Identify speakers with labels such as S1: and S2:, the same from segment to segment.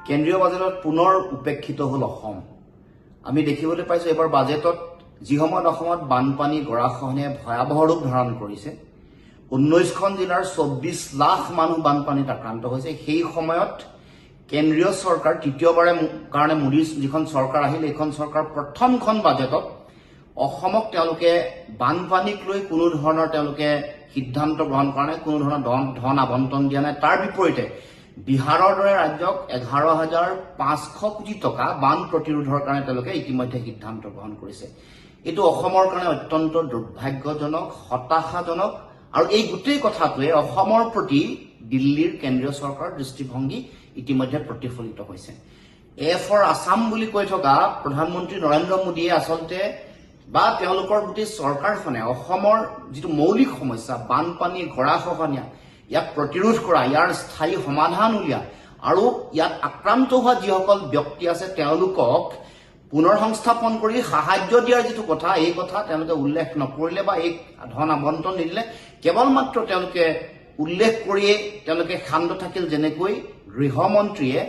S1: কেন্দ্ৰীয় বাজেটত পুনৰ উপেক্ষিত হ'ল অসম। আমি দেখিবলৈ পাইছোঁ এইবাৰ বাজেটত যি সময়ত অসমত বানপানী গৰাখহনীয়াই ভয়াৱহ ৰূপ ধাৰণ কৰিছে, 19খন জিলাৰ 24 লাখ মানুহ বানপানীত আক্ৰান্ত হৈছে। সেই সময়ত কেন্দ্ৰীয় চৰকাৰ তৃতীয়বাৰৰ কাৰণে মোদীৰ যিখন চৰকাৰ আহিল, এইখন চৰকাৰ প্ৰথমখন বাজেটত অসমক তেওঁলোকে বানপানীক লৈ কোনো ধৰণৰ তেওঁলোকে সিদ্ধান্ত গ্ৰহণ কৰা নাই, কোনো ধৰণৰ ধন আবণ্টন দিয়া নাই। তাৰ বিপৰীতে বিহাৰৰ দৰে ৰাজ্যক 11,500 কোটি টকা বান প্ৰতিৰোধৰ কাৰণে তেওঁলোকে ইতিমধ্যে সিদ্ধান্ত গ্ৰহণ কৰিছে। এইটো অসমৰ কাৰণে অত্যন্ত দুৰ্ভাগ্যজনক, হতাশাজনক, আৰু এই গোটেই কথাটোৱে অসমৰ প্ৰতি দিল্লীৰ কেন্দ্ৰীয় চৰকাৰৰ দৃষ্টিভংগী ইতিমধ্যে প্ৰতিফলিত হৈছে। এ ফৰ আছাম বুলি কৈ থকা প্ৰধানমন্ত্ৰী নৰেন্দ্ৰ মোদীয়ে আচলতে বা তেওঁলোকৰ গোটেই চৰকাৰখনে অসমৰ যিটো মৌলিক সমস্যা বানপানী গৰাখহনীয়া, ইয়াক প্ৰতিৰোধ কৰা, ইয়াৰ স্থায়ী সমাধান উলিওৱা আৰু ইয়াত আক্ৰান্ত হোৱা যিসকল ব্যক্তি আছে তেওঁলোকক পুনৰ সংস্থাপন কৰি সাহায্য দিয়াৰ যিটো কথা, এই কথা তেওঁলোকে উল্লেখ নকৰিলে বা এই ধন আবণ্টন নিদিলে। কেৱল মাত্ৰ তেওঁলোকে উল্লেখ কৰিয়ে তেওঁলোকে শান্ত থাকিল, যেনেকৈ গৃহমন্ত্ৰীয়ে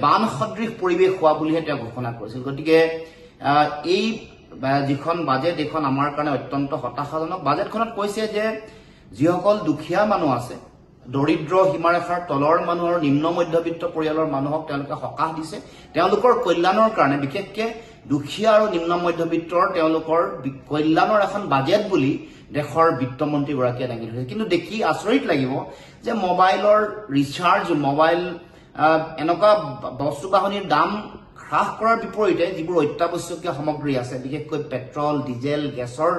S1: বান সদৃশ পৰিৱেশ হোৱা বুলিহে তেওঁ ঘোষণা কৰিছিল। গতিকে এই যিখন বাজেট, এইখন আমাৰ কাৰণে অত্যন্ত হতাশাজনক। বাজেটখনত কৈছে যে যিসকল দুখীয়া মানুহ আছে, দৰিদ্ৰ সীমাৰেখাৰ তলৰ মানুহ আৰু নিম্ন মধ্যবিত্ত পৰিয়ালৰ মানুহক তেওঁলোকে সকাহ দিছে, তেওঁলোকৰ কল্যাণৰ কাৰণে, বিশেষকে দুখীয়া আৰু নিম্ন মধ্যবিত্তৰ তেওঁলোকৰ কল্যাণৰ এখন বাজেট বুলি দেশৰ বিত্তমন্ত্ৰীগৰাকীয়ে দাঙি ধৰিছে। কিন্তু দেখি আচৰিত লাগিব যে মোবাইলৰ ৰিচাৰ্জ, মোবাইল এনেকুৱা বস্তু বাহনিৰ দাম হ্ৰাস কৰাৰ বিপৰীতে যিবোৰ অত্যাৱশ্যকীয় সামগ্ৰী আছে, বিশেষকৈ পেট্ৰল, ডিজেল, গেছৰ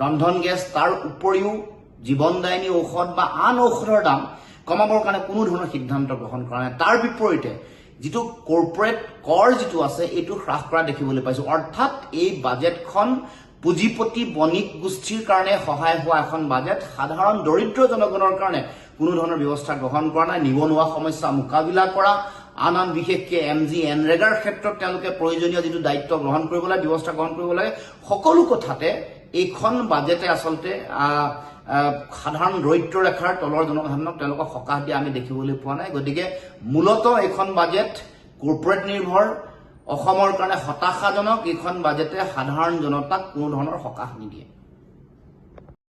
S1: ৰন্ধন গেছ, তাৰ উপৰিও জীৱনদায়িনী ঔষধ বা আন ঔষধৰ দাম কমাবৰ কাৰণে কোনো ধৰণৰ সিদ্ধান্ত গ্ৰহণ কৰা নাই। তাৰ বিপৰীতে যিটো কৰ্পৰেট কৰ যিটো আছে, এইটো হ্ৰাস কৰা দেখিবলৈ পাইছোঁ। অৰ্থাৎ এই বাজেটখন পুঁজিপতি বণিক গোষ্ঠীৰ কাৰণে সহায় হোৱা এখন বাজেট, সাধাৰণ দৰিদ্ৰ জনগণৰ কাৰণে কোনো ধৰণৰ ব্যৱস্থা গ্ৰহণ কৰা নাই। নিবনুৱা সমস্যা মোকাবিলা কৰা, আন বিশেষকে MG এনৰেগাৰ ক্ষেত্ৰত তেওঁলোকে প্ৰয়োজনীয় যিটো দায়িত্ব গ্ৰহণ কৰিব লাগে, ব্যৱস্থা গ্ৰহণ কৰিব লাগে, সকলো কথাতে এইখন বাজেটে আচলতে সাধাৰণ দৰিদ্ৰ ৰেখাৰ তলৰ জনসাধাৰণক তেওঁলোকক সকাহ দিয়া আমি দেখিবলৈ পোৱা নাই। গতিকে মূলতঃ এইখন বাজেট কৰ্পৰেট নিৰ্ভৰ, অসমৰ কাৰণে হতাশাজনক। এইখন বাজেটে সাধাৰণ জনতাক কোনো ধৰণৰ সকাহ নিদিয়ে।